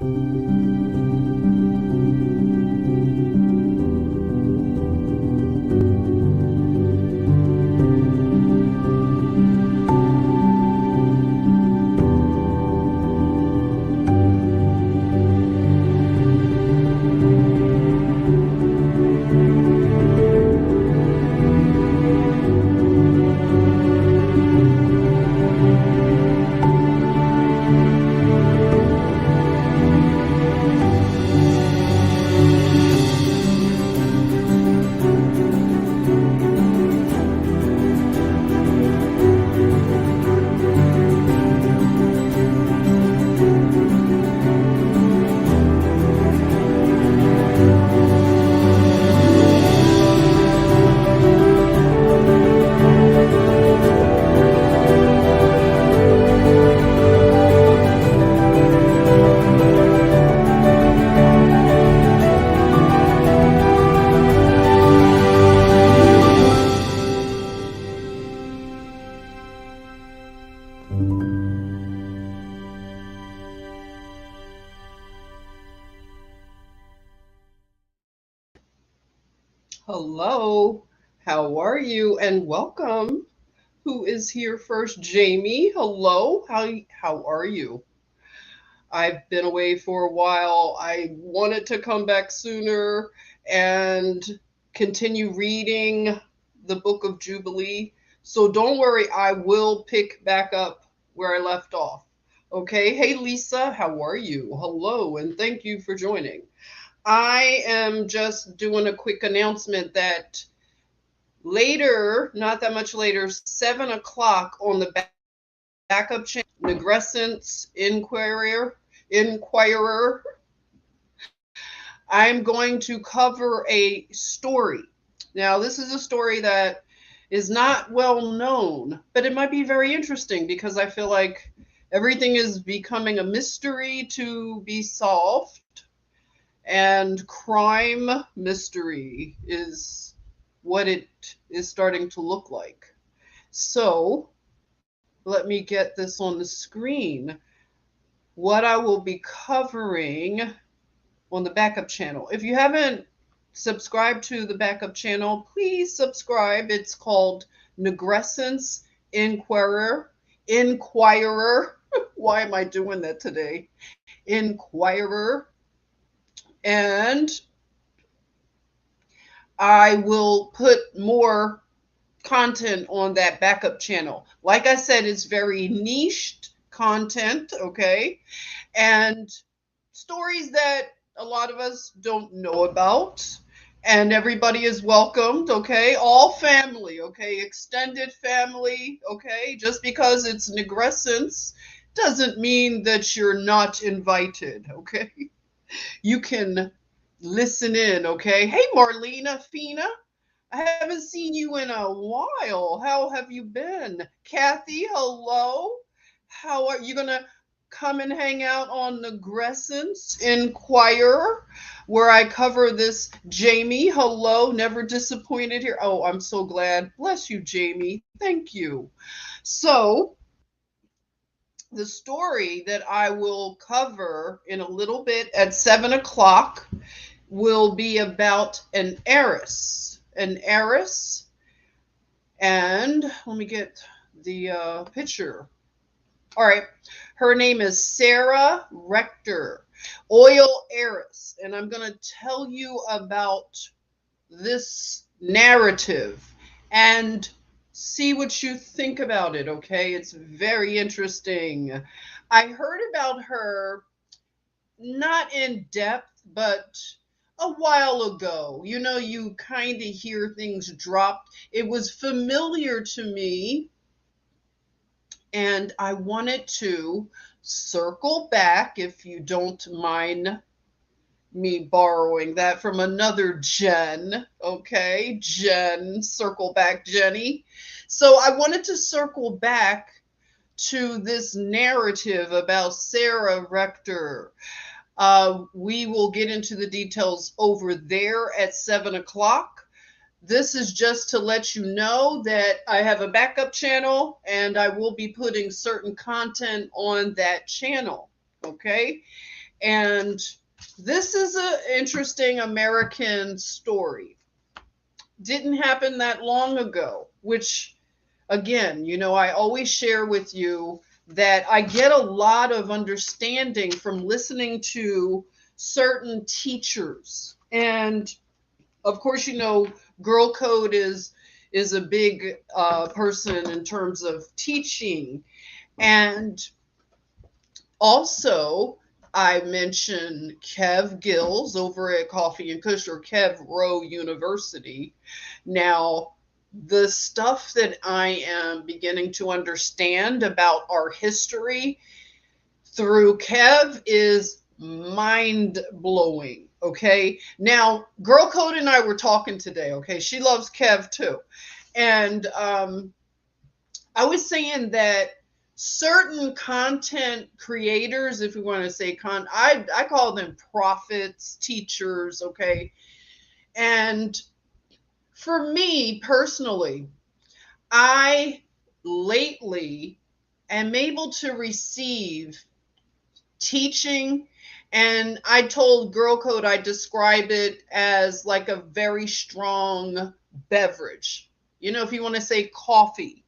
Hello, how are you? And welcome. Who is here first? Jamie. Hello, how are you? I've been away for a while. I wanted to come back sooner and continue reading the Book of Jubilee. So don't worry, I will pick back up where I left off. Okay. Hey Lisa, how are you? Hello, and thank you for joining. I am just doing a quick announcement that later, not that much later, 7 o'clock on the backup channel, Nigrescence Inquirer, I'm going to cover a story. Now, this is a story that is not well known, but it might be very interesting because I feel like everything is becoming a mystery to be solved, and crime mystery is what it is starting to look like. So let me get this on the screen. What I will be covering on the backup channel. If you haven't subscribed to the backup channel, please subscribe. It's called Nigrescence Inquirer. Why am I doing that today? Inquirer. And I will put more content on that backup channel. Like I said, it's very niched content, okay? And stories that a lot of us don't know about. And everybody is welcomed, okay? All family, okay? Extended family, okay? Just because it's Nigrescence doesn't mean that you're not invited, okay? You can listen in, okay? Hey, Marlena Fina. I haven't seen you in a while. How have you been? Kathy, hello. How are you going to come and hang out on Nigrescence Inquirer, where I cover this? Jamie, hello. Never disappointed here. Oh, I'm so glad. Bless you, Jamie. Thank you. So, the story that I will cover in a little bit at 7 o'clock will be about an heiress. An heiress. And let me get the picture. All right. Her name is Sarah Rector, oil heiress. And I'm going to tell you about this narrative and see what you think about it, okay? It's very interesting. I heard about her not in depth, but a while ago. You know, you kind of hear things dropped. It was familiar to me, and I wanted to circle back, if you don't mind me borrowing that from another Jen, okay? Jen, circle back, Jenny. So I wanted to circle back to this narrative about Sarah Rector. We will get into the details over there at 7 o'clock. This is just to let you know that I have a backup channel and I will be putting certain content on that channel, okay? And this is an interesting American story. Didn't happen that long ago, which, again, I always share with you that I get a lot of understanding from listening to certain teachers. And of course, Girl Code is a big person in terms of teaching. And also, I mentioned Kev Gills over at Coffee and Kush, or Kev Rowe University. Now, the stuff that I am beginning to understand about our history through Kev is mind blowing. Okay. Now, Girl Code and I were talking today. Okay. She loves Kev too. And I was saying that certain content creators, if we want to say I call them prophets, teachers, okay? And for me personally, I lately am able to receive teaching, and I told Girl Code I describe it as like a very strong beverage. If you want to say coffee,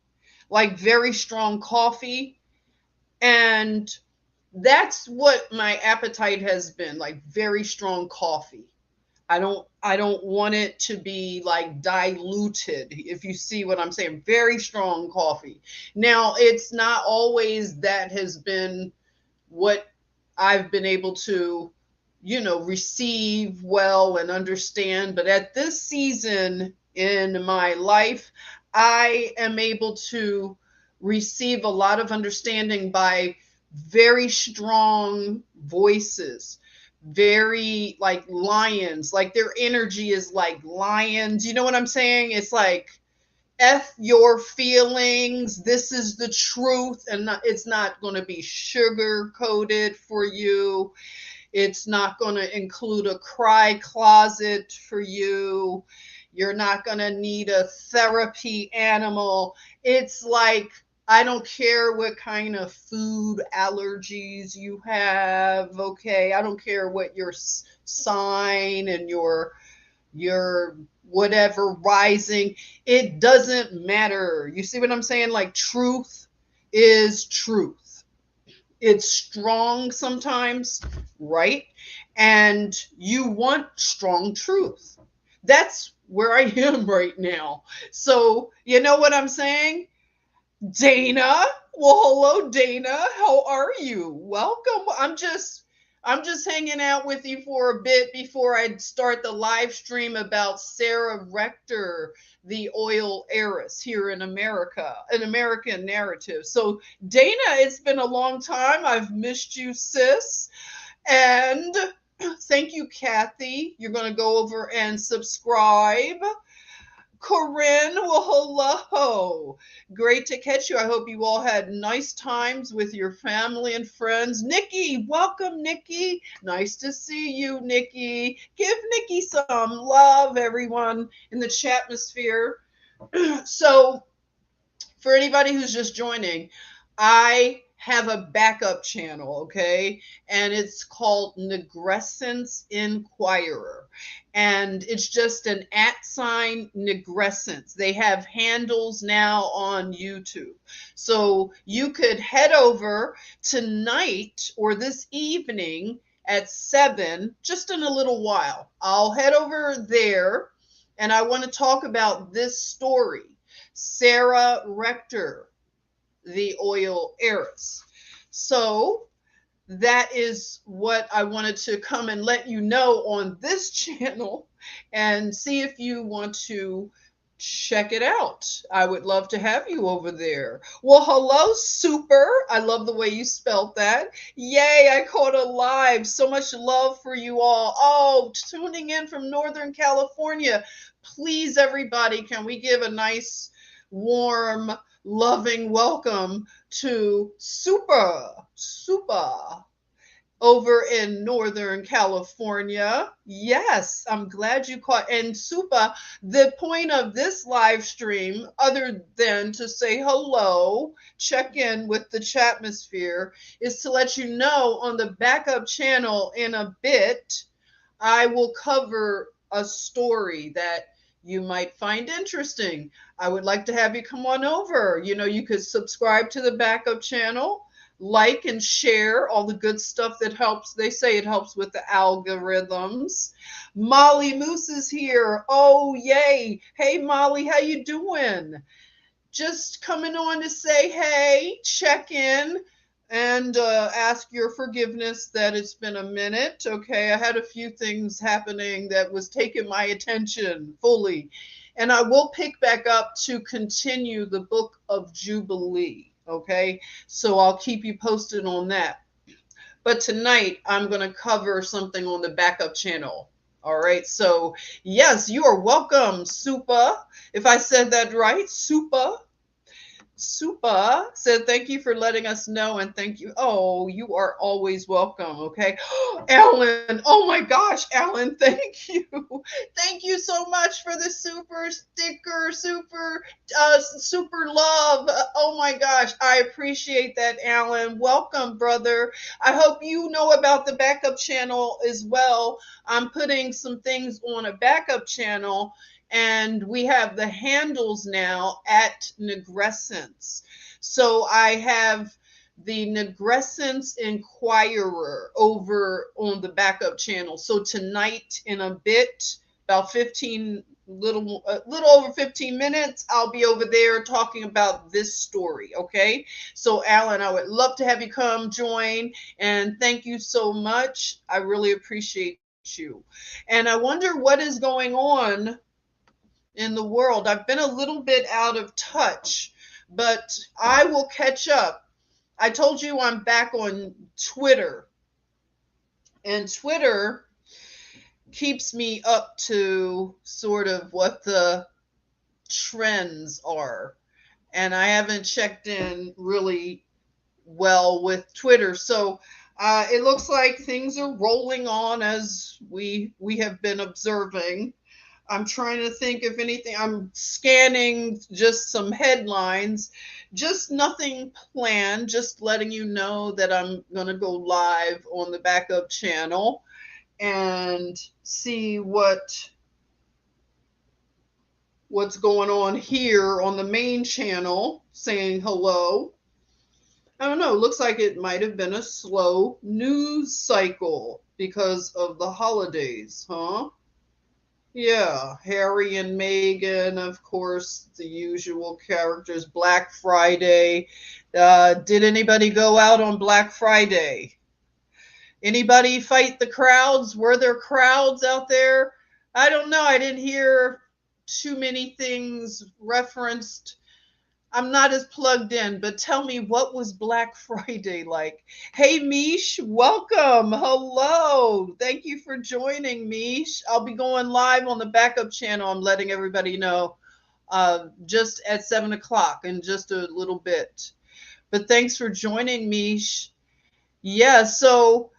like very strong coffee. And that's what my appetite has been, like very strong coffee. I don't want it to be like diluted, if you see what I'm saying. Very strong coffee. Now, it's not always that has been what I've been able to, receive well and understand. But at this season in my life, I am able to receive a lot of understanding by very strong voices, very like lions, like their energy is like lions. You know what I'm saying? It's like, F your feelings. This is the truth, and it's not going to be sugar coated for you. It's not going to include a cry closet for you. You're not going to need a therapy animal. It's like, I don't care what kind of food allergies you have, okay? I don't care what your sign and your whatever rising, it doesn't matter. You see what I'm saying? Like, truth is truth. It's strong sometimes, right? And you want strong truth. That's where I am right now. So, you know what I'm saying? Dana. Well, hello, Dana. How are you? Welcome. I'm just hanging out with you for a bit before I start the live stream about Sarah Rector, the oil heiress here in America, an American narrative. So, Dana, it's been a long time. I've missed you, sis. And thank you, Kathy. You're going to go over and subscribe. Corinne, well, hello. Great to catch you. I hope you all had nice times with your family and friends. Nikki, welcome, Nikki. Nice to see you, Nikki. Give Nikki some love, everyone in the chatmosphere. So, for anybody who's just joining, I have a backup channel, okay? And it's called Nigrescence Inquirer. And it's just an @ Nigrescence. They have handles now on YouTube. So you could head over tonight or this evening at 7, just in a little while. I'll head over there, and I want to talk about this story. Sarah Rector, the oil heiress. So that is what I wanted to come and let you know on this channel, and see if you want to check it out. I would love to have you over there. Well, hello, Super. I love the way you spelled that. Yay, I caught a live. So much love for you all. Oh, tuning in from Northern California. Please, everybody, can we give a nice, warm, loving welcome to Super. over in Northern California. Yes, I'm glad you caught. And Supa, the point of this live stream, other than to say hello, check in with the chatmosphere, is to let you know on the backup channel in a bit, I will cover a story that you might find interesting. I would like to have you come on over. You know, you could subscribe to the backup channel, like and share all the good stuff that helps. They say it helps with the algorithms. Molly Moose is here. Oh, yay. Hey, Molly, how you doing? Just coming on to say hey, check in, and ask your forgiveness that it's been a minute. Okay, I had a few things happening that was taking my attention fully. And I will pick back up to continue the book of Jubilee. Okay, so I'll keep you posted on that. But tonight I'm going to cover something on the backup channel. All right, so yes, you are welcome, Supa. If I said that right, Supa. Supa said, thank you for letting us know, and thank you. Oh, you are always welcome. Okay. Alan, oh my gosh, Alan, thank you. Thank you so much for the super sticker, super love. Oh my gosh, I appreciate that, Alan. Welcome, brother. I hope you know about the backup channel as well. I'm putting some things on a backup channel, and we have the handles now at Nigrescence. So I have the Nigrescence Inquirer over on the backup channel. So tonight in a bit, about little over 15 minutes, I'll be over there talking about this story. Okay. So Alan, I would love to have you come join, and thank you so much. I really appreciate you. And I wonder what is going on in the world. I've been a little bit out of touch, but I will catch up. I told you I'm back on Twitter, and Twitter keeps me up to sort of what the trends are. And I haven't checked in really well with Twitter. So it looks like things are rolling on as we have been observing. I'm trying to think if anything. I'm scanning just some headlines, just nothing planned, just letting you know that I'm going to go live on the backup channel and see what's going on here on the main channel, saying hello. I don't know. It looks like it might have been a slow news cycle because of the holidays, huh? Yeah, Harry and Meghan, of course, the usual characters. Black Friday. Did anybody go out on Black Friday? Anybody fight the crowds? Were there crowds out there? I don't know. I didn't hear too many things referenced. I'm not as plugged in, but tell me, what was Black Friday like? Hey, Mish, welcome. Hello. Thank you for joining, Mish. I'll be going live on the backup channel. I'm letting everybody know just at 7 o'clock in just a little bit. But thanks for joining, Mish. Yeah, so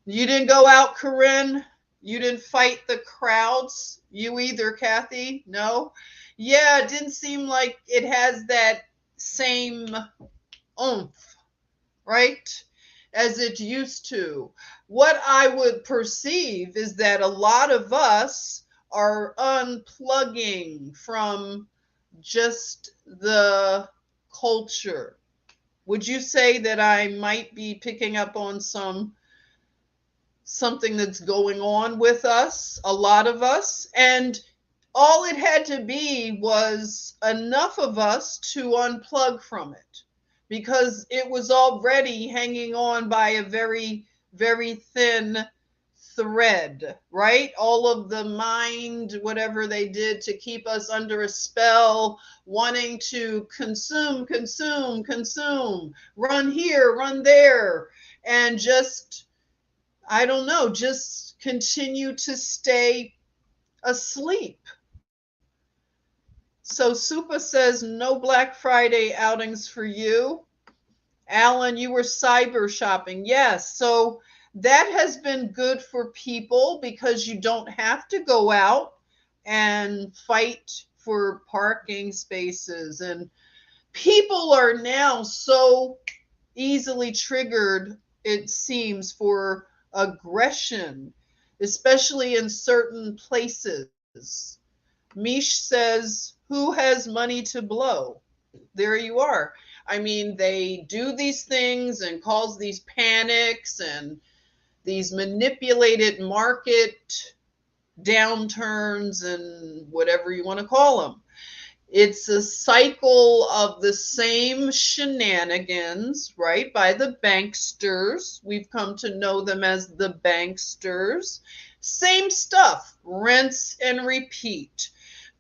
you didn't go out, Corinne? You didn't fight the crowds? You either, Kathy? No? Yeah, it didn't seem like it has that same oomph, right? As it used to. What I would perceive is that a lot of us are unplugging from just the culture. Would you say that I might be picking up on something that's going on with us, a lot of us? And all it had to be was enough of us to unplug from it, because it was already hanging on by a very, very thin thread, right? All of the mind, whatever they did to keep us under a spell, wanting to consume, consume, consume, run here, run there, and just, I don't know, just continue to stay asleep. So Supa says no Black Friday outings for you. Alan, you were cyber shopping. Yes. So That has been good for people because you don't have to go out and fight for parking spaces. And people are now so easily triggered, it seems, for aggression, especially in certain places. Mish says, who has money to blow? There you are. I mean, they do these things and cause these panics and these manipulated market downturns and whatever you want to call them. It's a cycle of the same shenanigans, right? By the banksters. We've come to know them as the banksters. Same stuff, rinse and repeat.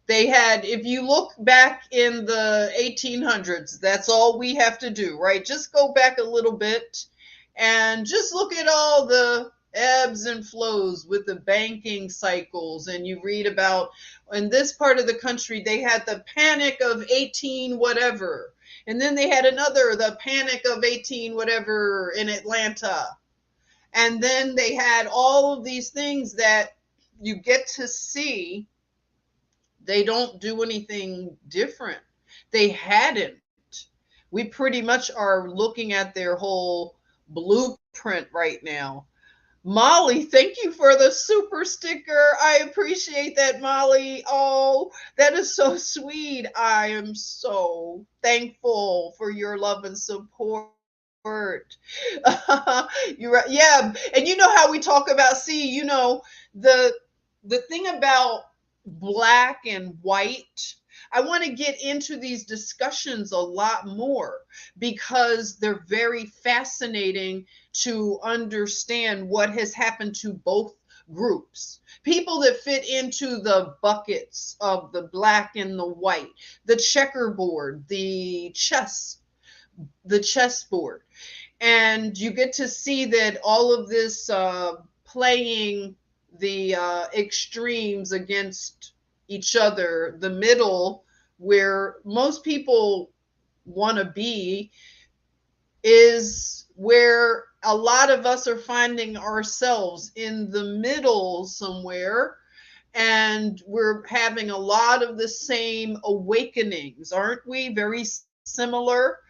They had, if you look back in the 1800s, that's all we have to do, right? Just go back a little bit and just look at all the ebbs and flows with the banking cycles. And you read about, in this part of the country, they had the panic of 18 whatever. And then they had another, the panic of 18 whatever in Atlanta. And then they had all of these things that you get to see. They don't do anything different. They hadn't. We pretty much are looking at their whole blueprint right now. Molly, thank you for the super sticker. I appreciate that, Molly. Oh, that is so sweet. I am so thankful for your love and support. You're right. Yeah, and you know how we talk about, see, you know, the thing about black and white, I want to get into these discussions a lot more because they're very fascinating to understand what has happened to both groups. People that fit into the buckets of the black and the white, the checkerboard, the chessboard. And you get to see that all of this playing the extremes against each other, the middle where most people want to be, is where a lot of us are finding ourselves in the middle somewhere. And we're having a lot of the same awakenings, aren't we? Very similar.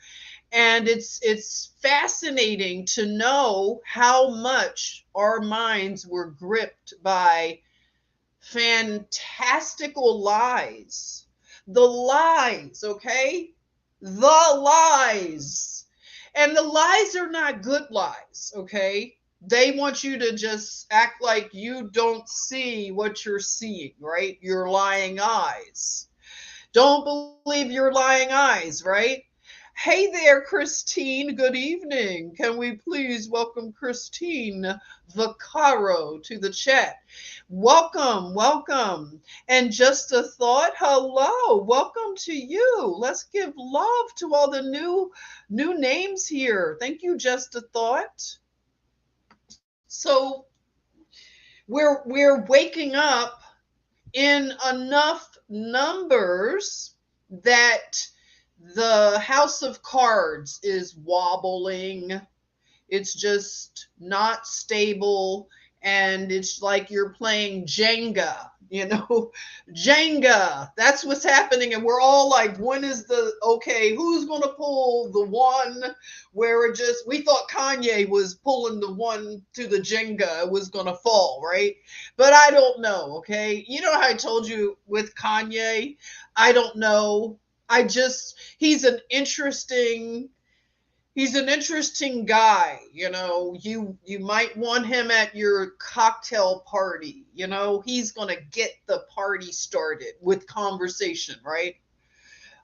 And it's fascinating to know how much our minds were gripped by fantastical lies. The lies, okay? The lies. And the lies are not good lies, okay? They want you to just act like you don't see what you're seeing, right? Your lying eyes. Don't believe your lying eyes, right? Hey there, Christine. Good evening. Can we please welcome Christine Vaccaro to the chat? Welcome, welcome. And just a thought, hello, welcome to you. Let's give love to all the new names here. Thank you, just a thought. So we're waking up in enough numbers that the house of cards is wobbling. It's just not stable. And it's like you're playing Jenga, you know, Jenga. That's what's happening. And we're all like, when is okay, who's going to pull the one where we thought Kanye was pulling the one to the Jenga, it was going to fall, right? But I don't know, okay? You know how I told you with Kanye? I don't know. He's an interesting guy, you know. You might want him at your cocktail party, you know. He's going to get the party started with conversation, right?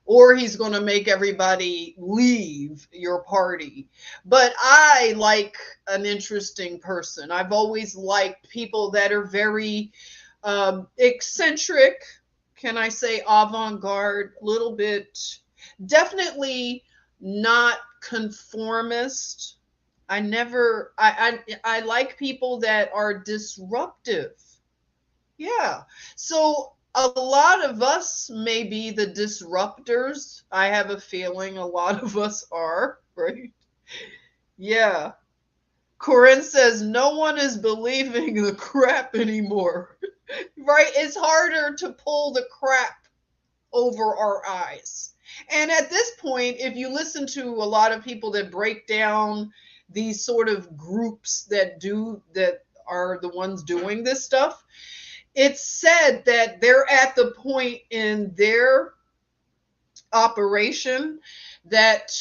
Or he's going to make everybody leave your party. But I like an interesting person. I've always liked people that are very eccentric, can I say avant-garde, a little bit, definitely not conformist. I like people that are disruptive. Yeah. So a lot of us may be the disruptors. I have a feeling a lot of us are, right? Yeah. Corinne says, no one is believing the crap anymore. Right? It's harder to pull the crap over our eyes. And at this point, if you listen to a lot of people that break down these sort of groups that are the ones doing this stuff, it's said that they're at the point in their operation that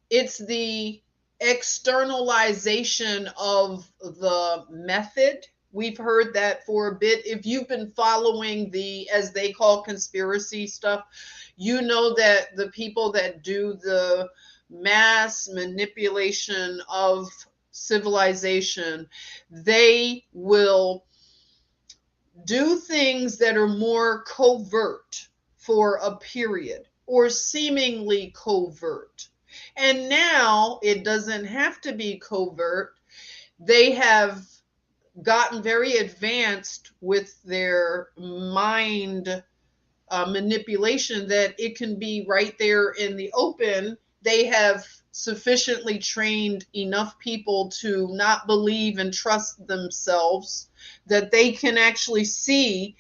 it's the externalization of the method. We've heard that for a bit. If you've been following the, as they call, conspiracy stuff, you know that the people that do the mass manipulation of civilization, they will do things that are more covert for a period or seemingly covert. And now it doesn't have to be covert. They have gotten very advanced with their mind manipulation that it can be right there in the open. They have sufficiently trained enough people to not believe and trust themselves that they can actually see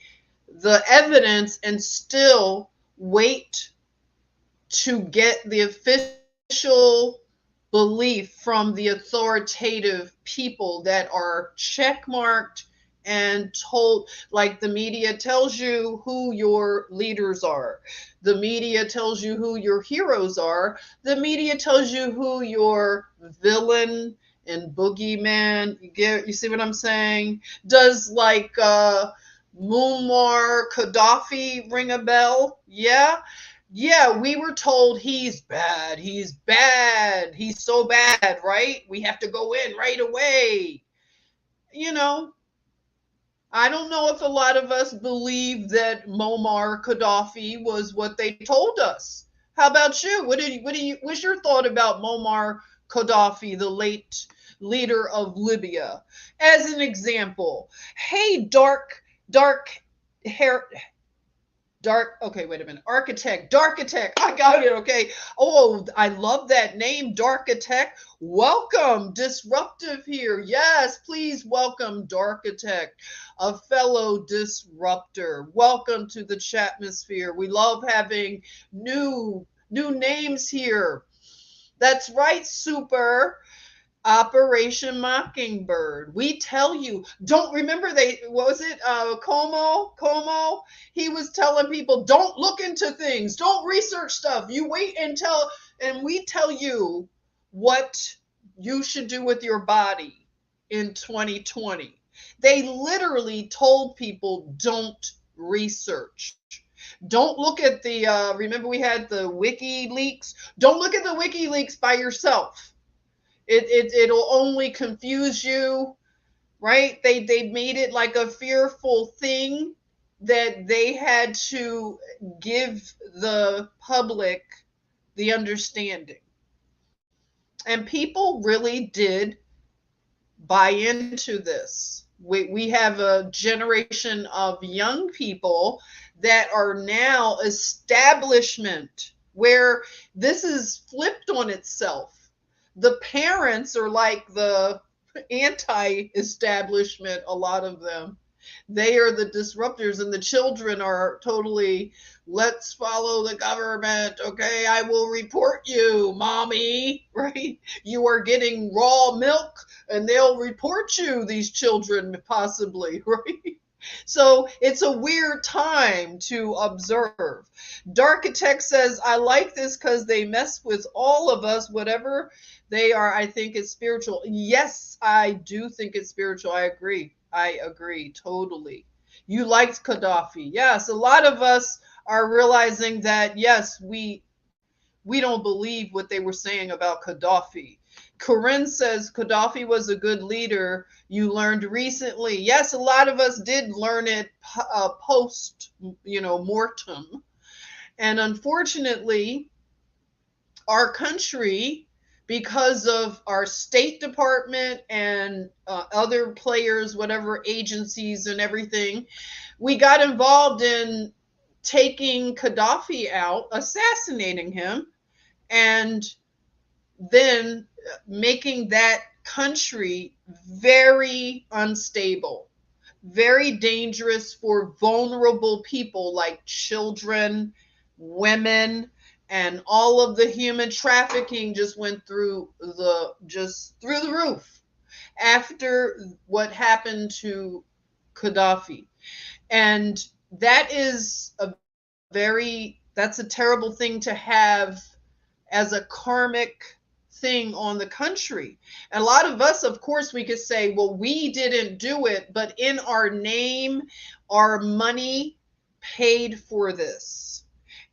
the evidence and still wait to get the official belief from the authoritative people that are checkmarked and told, like the media tells you who your leaders are. The media tells you who your heroes are. The media tells you who your villain and boogeyman. You see what I'm saying? Does like Muammar Gaddafi ring a bell? Yeah. Yeah, we were told he's bad. He's bad. He's so bad, right? We have to go in right away. You know, I don't know if a lot of us believe that Muammar Gaddafi was what they told us. How about you? What's your thought about Muammar Gaddafi, the late leader of Libya? As an example, hey, hair, okay, wait a minute. Darkitect. I got it. Okay. Oh, I love that name, Darkitect. Welcome, Disruptive here. Yes, please welcome Darkitect, a fellow disruptor. Welcome to the Chatmosphere. We love having new names here. That's right, Super. Operation Mockingbird. We tell you, don't remember what was it? Como? He was telling people, don't look into things, don't research stuff. You wait until, and we tell you what you should do with your body in 2020. They literally told people, don't research. Don't look at the, remember we had the WikiLeaks? Don't look at the WikiLeaks by yourself. It'll only confuse you, right? They made it like a fearful thing that they had to give the public the understanding. And people really did buy into this. We have a generation of young people that are now establishment, where this is flipped on itself. The parents are like the anti-establishment, a lot of them. They are the disruptors, and the children are totally, let's follow the government. Okay, I will report you, mommy, right? You are getting raw milk and they'll report you, these children, possibly, right? So it's a weird time to observe. Darkitect says, I like this because they mess with all of us, whatever they are. I think it's spiritual. Yes, I do think it's spiritual. I agree totally. You liked Gaddafi. Yes, a lot of us are realizing that, yes, we don't believe what they were saying about Gaddafi. Corinne says Gaddafi was a good leader. You learned recently. Yes, a lot of us did learn it post, mortem. And unfortunately, our country, because of our State Department and other players, whatever agencies and everything, we got involved in taking Gaddafi out, assassinating him, and then making that country very unstable, very dangerous for vulnerable people like children, women, and all of the human trafficking just went through the roof after what happened to Gaddafi. And that is that's a terrible thing to have as a karmic thing on the country. And a lot of us, of course, we could say, well, we didn't do it, but in our name, our money paid for this.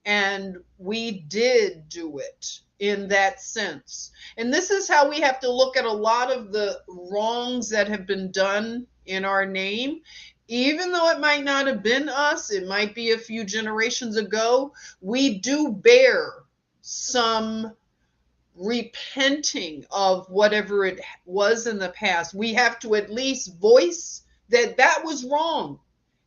And we did do it in that sense. And this is how we have to look at a lot of the wrongs that have been done in our name. Even though it might not have been us, it might be a few generations ago, we do bear some repenting of whatever it was in the past. We have to at least voice that that was wrong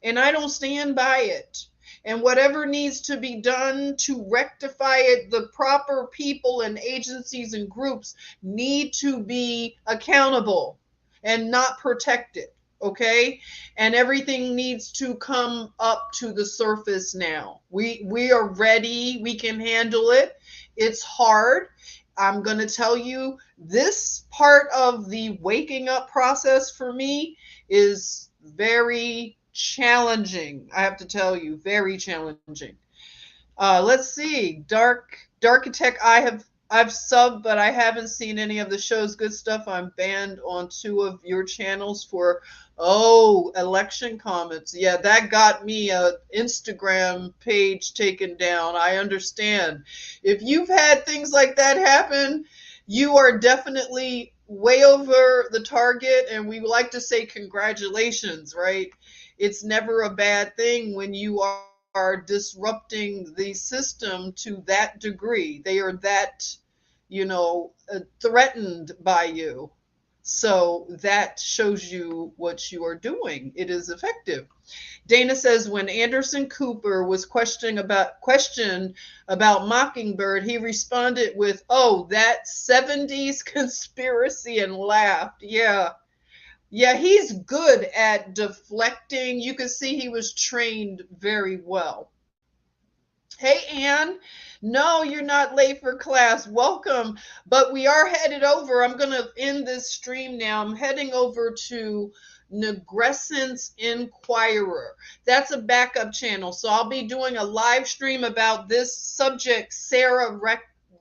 and I don't stand by it. And whatever needs to be done to rectify it, the proper people and agencies and groups need to be accountable and not protected. Okay, and everything needs to come up to the surface now. We are ready. We can handle it. It's hard. I'm going to tell you, this part of the waking up process for me is very challenging. I have to tell you, very challenging. Let's see. Darkitect, I've subbed, but I haven't seen any of the show's good stuff. I'm banned on 2 of your channels for election comments. Yeah, that got me a Instagram page taken down. I understand. If you've had things like that happen, you are definitely way over the target, and we like to say congratulations, right? It's never a bad thing when you are disrupting the system to that degree. They are that, threatened by you. So that shows you what you are doing. It is effective. Dana says when Anderson Cooper was questioned about Mockingbird, he responded with, "Oh, that 70s conspiracy," and laughed. Yeah. Yeah, he's good at deflecting. You can see he was trained very well. Hey, Anne. No, you're not late for class. Welcome. But we are headed over. I'm going to end this stream now. I'm heading over to Nigrescence Inquirer. That's a backup channel. So I'll be doing a live stream about this subject, Sarah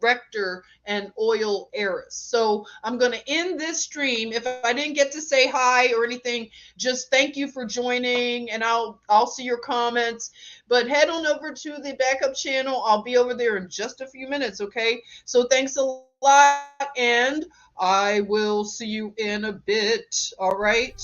Rector and oil heiress. So I'm going to end this stream. If I didn't get to say hi or anything, just thank you for joining, and I'll see your comments. But head on over to the backup channel. I'll be over there in just a few minutes, okay? So thanks a lot, and I will see you in a bit. All right?